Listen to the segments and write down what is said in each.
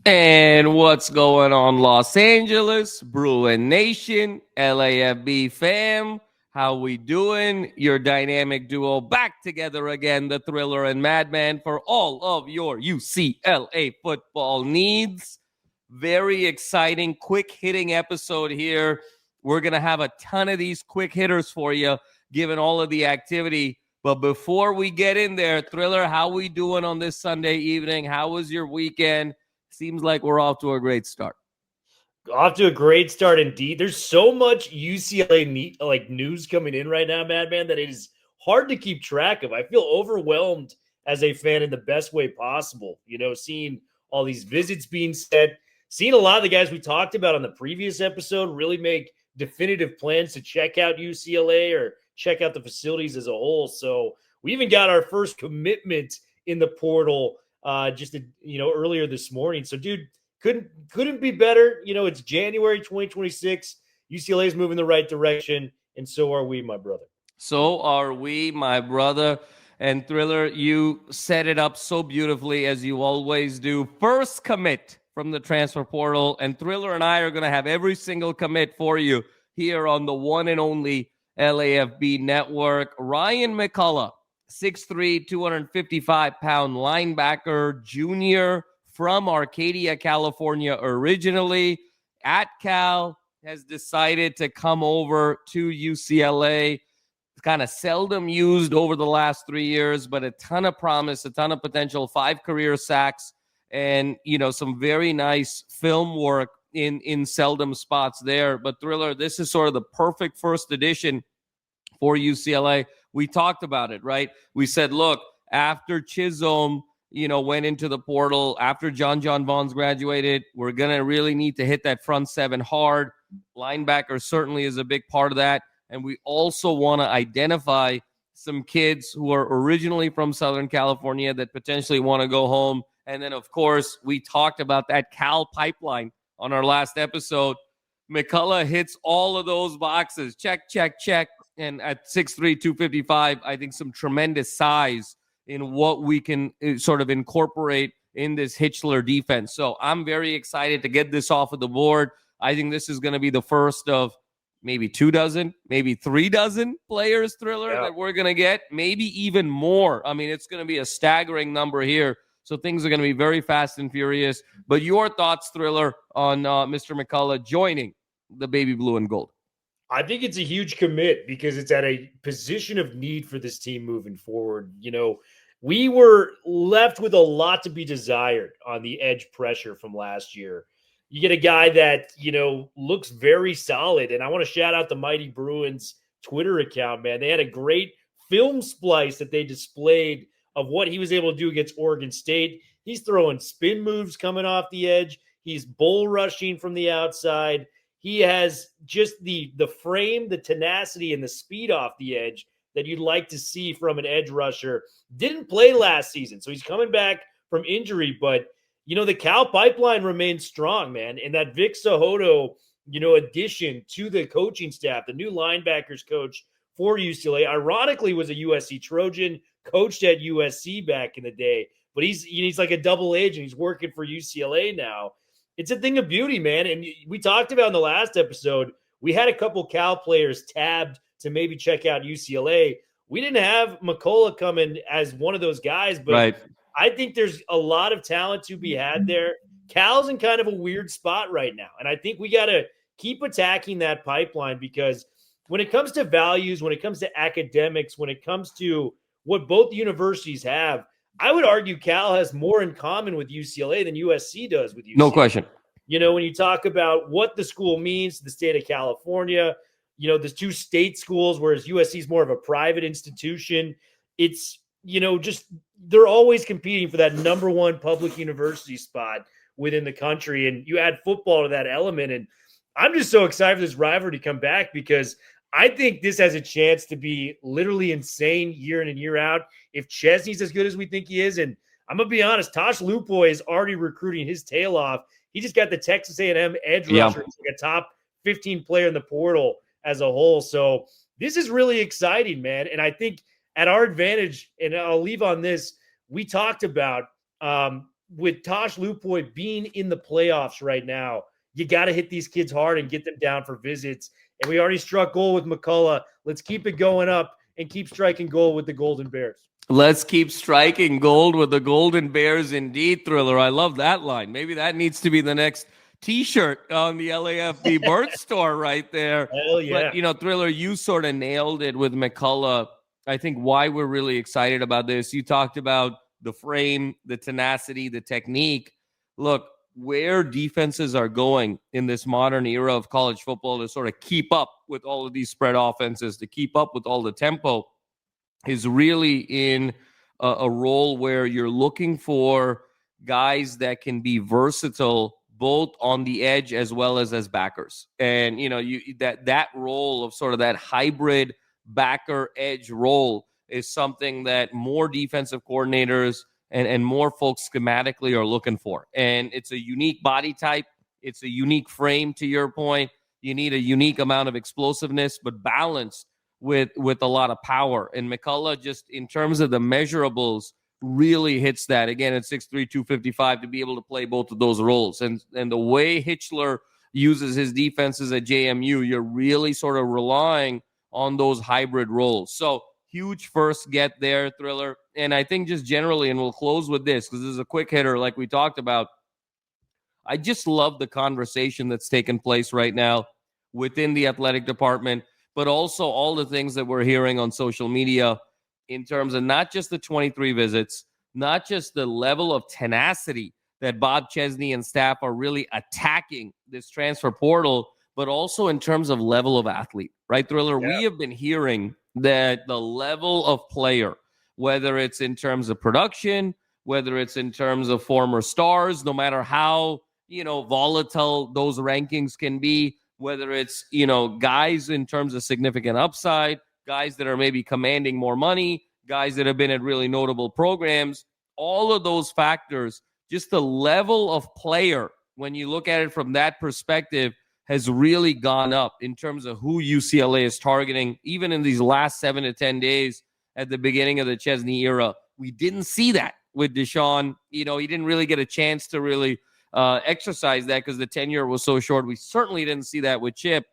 And what's going on, Los Angeles, Bruin Nation, LAFB fam? How we doing? Your dynamic duo back together again, the Thriller and Madman, for all of your UCLA football needs. Very exciting, quick-hitting episode here. We're going to have a ton of these quick hitters for you, given all of the activity. But before we get in there, Thriller, how we doing on this Sunday evening? How was your weekend? Seems like we're off to a great start. Off to a great start indeed. There's so much UCLA news coming in right now, Madman, that it is hard to keep track of. I feel overwhelmed as a fan in the best way possible. Seeing all these visits being set, seeing a lot of the guys we talked about on the previous episode really make definitive plans to check out UCLA or check out the facilities as a whole. So we even got our first commitment in the portal earlier this morning. So, dude, couldn't be better. It's January 2026. UCLA is moving the right direction, and so are we, my brother. So are we, my brother. And Thriller, you set it up so beautifully, as you always do. First commit from the transfer portal, and Thriller and I are going to have every single commit for you here on the one and only LAFB network. Ryan McCullough, 6'3", 255-pound linebacker, junior from Arcadia, California originally. At Cal, has decided to come over to UCLA. Kind of seldom used over the last 3 years, but a ton of promise, a ton of potential, 5 career sacks, and, some very nice film work in seldom spots there. But Thriller, this is sort of the perfect first edition for UCLA. We talked about it, right? We said, look, after Chisholm, went into the portal, after John Vaughn's graduated, we're going to really need to hit that front seven hard. Linebacker certainly is a big part of that. And we also want to identify some kids who are originally from Southern California that potentially want to go home. And then, of course, we talked about that Cal pipeline on our last episode. McCullough hits all of those boxes. Check, check, check. And at 6'3", 255, I think some tremendous size in what we can sort of incorporate in this Hitchler defense. So I'm very excited to get this off of the board. I think this is going to be the first of maybe 24, maybe 36 players, Thriller, that we're going to get, maybe even more. I mean, it's going to be a staggering number here. So things are going to be very fast and furious. But your thoughts, Thriller, on Mr. McCullough joining the Baby Blue and Gold? I think it's a huge commit because it's at a position of need for this team moving forward. We were left with a lot to be desired on the edge pressure from last year. You get a guy that, looks very solid. And I want to shout out the Mighty Bruins Twitter account, man. They had a great film splice that they displayed of what he was able to do against Oregon State. He's throwing spin moves coming off the edge. He's bull rushing from the outside. He has just the frame, the tenacity, and the speed off the edge that you'd like to see from an edge rusher. Didn't play last season, so he's coming back from injury. But, the Cal pipeline remains strong, man. And that Vic Cejudo, addition to the coaching staff, the new linebackers coach for UCLA, ironically was a USC Trojan, coached at USC back in the day. But he's like a double agent. He's working for UCLA now. It's a thing of beauty, man. And we talked about in the last episode, we had a couple Cal players tabbed to maybe check out UCLA. We didn't have McCullough coming as one of those guys, but right. I think there's a lot of talent to be had there. Cal's in kind of a weird spot right now. And I think we got to keep attacking that pipeline because when it comes to values, when it comes to academics, when it comes to what both universities have, I would argue Cal has more in common with UCLA than USC does with UCLA. No question. When you talk about what the school means to the state of California, the two state schools, whereas USC is more of a private institution. It's, just they're always competing for that number one public university spot within the country. And you add football to that element. And I'm just so excited for this rivalry to come back because I think this has a chance to be literally insane year in and year out. If Chesney's as good as we think he is, and I'm going to be honest, Tosh Lupoy is already recruiting his tail off. He just got the Texas A&M edge rusher. He's like a top 15 player in the portal as a whole. So this is really exciting, man. And I think at our advantage, and I'll leave on this, we talked about with Tosh Lupoy being in the playoffs right now, you got to hit these kids hard and get them down for visits. And we already struck gold with McCullough. Let's keep it going up and keep striking gold with the Golden Bears. Let's keep striking gold with the Golden Bears indeed, Thriller. I love that line. Maybe that needs to be the next T-shirt on the LAFB merch store right there. Hell yeah. But, Thriller, you sort of nailed it with McCullough. I think why we're really excited about this, you talked about the frame, the tenacity, the technique. Look, where defenses are going in this modern era of college football to sort of keep up with all of these spread offenses, to keep up with all the tempo, is really in a role where you're looking for guys that can be versatile both on the edge as well as backers. And, that role of sort of that hybrid backer edge role is something that more defensive coordinators and more folks schematically are looking for. And it's a unique body type. It's a unique frame, to your point. You need a unique amount of explosiveness, but balanced with a lot of power. And McCullough, just in terms of the measurables, really hits that. Again, at 6'3", 255, to be able to play both of those roles. And the way Hitchler uses his defenses at JMU, you're really sort of relying on those hybrid roles. So huge first get there, Thriller. And I think just generally, and we'll close with this because this is a quick hitter like we talked about, I just love the conversation that's taken place right now within the athletic department, but also all the things that we're hearing on social media in terms of not just the 23 visits, not just the level of tenacity that Bob Chesney and staff are really attacking this transfer portal, but also in terms of level of athlete, right, Thriller? Yeah. We have been hearing that the level of player, whether it's in terms of production, whether it's in terms of former stars, no matter how, volatile those rankings can be, whether it's, guys in terms of significant upside, guys that are maybe commanding more money, guys that have been at really notable programs, all of those factors, just the level of player, when you look at it from that perspective, has really gone up in terms of who UCLA is targeting, even in these last 7 to 10 days at the beginning of the Chesney era. We didn't see that with DeShaun. He didn't really get a chance to really exercise that because the tenure was so short. We certainly didn't see that with Chip,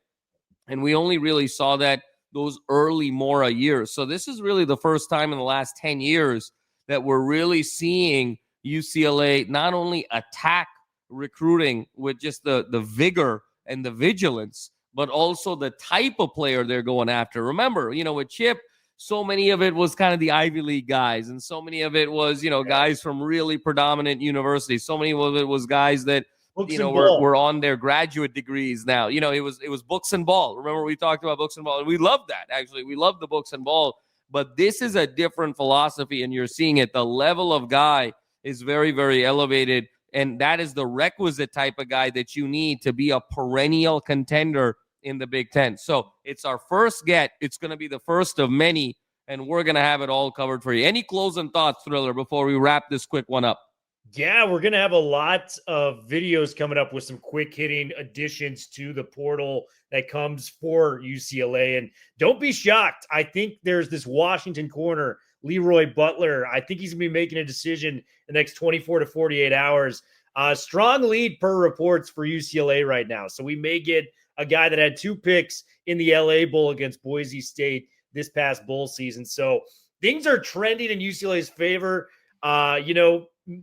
and we only really saw that those early Mora years. So this is really the first time in the last 10 years that we're really seeing UCLA not only attack recruiting with just the vigor and the vigilance, but also the type of player they're going after. Remember, with Chip, so many of it was kind of the Ivy League guys, and so many of it was, guys from really predominant universities. So many of it was guys that, were on their graduate degrees now. It was books and ball. Remember, we talked about books and ball, and we loved that, actually. We loved the books and ball, but this is a different philosophy, and you're seeing it. The level of guy is very, very elevated, and that is the requisite type of guy that you need to be a perennial contender in the Big Ten. So it's our first get. It's going to be the first of many, and we're going to have it all covered for you. Any closing thoughts, Thriller, before we wrap this quick one up? Yeah, we're going to have a lot of videos coming up with some quick hitting additions to the portal that comes for UCLA. And don't be shocked. I think there's this Washington corner, Leroy Butler. I think he's going to be making a decision in the next 24 to 48 hours. Strong lead per reports for UCLA right now. So we may get a guy that had 2 picks in the LA Bowl against Boise State this past bowl season. So things are trending in UCLA's favor.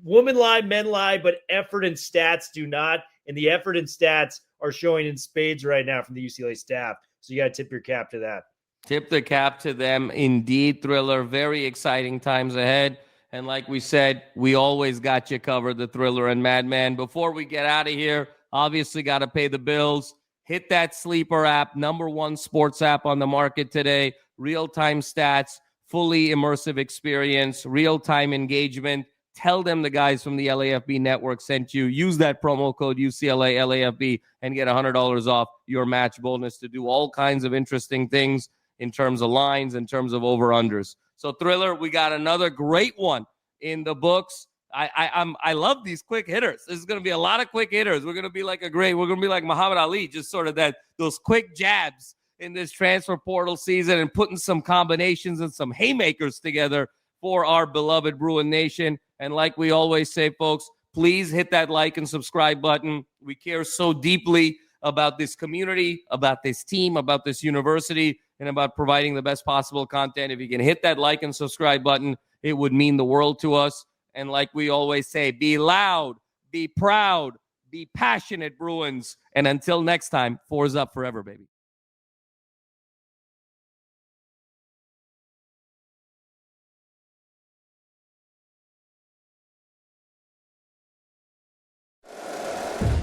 Women lie, men lie, but effort and stats do not. And the effort and stats are showing in spades right now from the UCLA staff. So you got to tip your cap to that. Tip the cap to them. Indeed, Thriller. Very exciting times ahead. And like we said, we always got you covered, the Thriller and Madman. Before we get out of here, obviously got to pay the bills. Hit that Sleeper app, #1 sports app on the market today. Real-time stats, fully immersive experience, real-time engagement. Tell them the guys from the LAFB network sent you. Use that promo code UCLA LAFB and get $100 off your match bonus to do all kinds of interesting things in terms of lines, in terms of over-unders. So, Thriller, we got another great one in the books. I love these quick hitters. This is going to be a lot of quick hitters. We're going to be like Muhammad Ali, just sort of those quick jabs in this transfer portal season and putting some combinations and some haymakers together for our beloved Bruin Nation. And like we always say, folks, Please hit that like and subscribe button. We care so deeply about this community, about this team, about this university, and about providing the best possible content. If you can hit that like and subscribe button, it would mean the world to us. And like we always say, be loud, be proud, be passionate, Bruins. And until next time, 4's up forever, baby.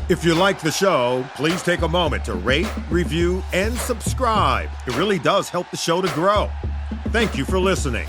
If you like the show, please take a moment to rate, review, and subscribe. It really does help the show to grow. Thank you for listening.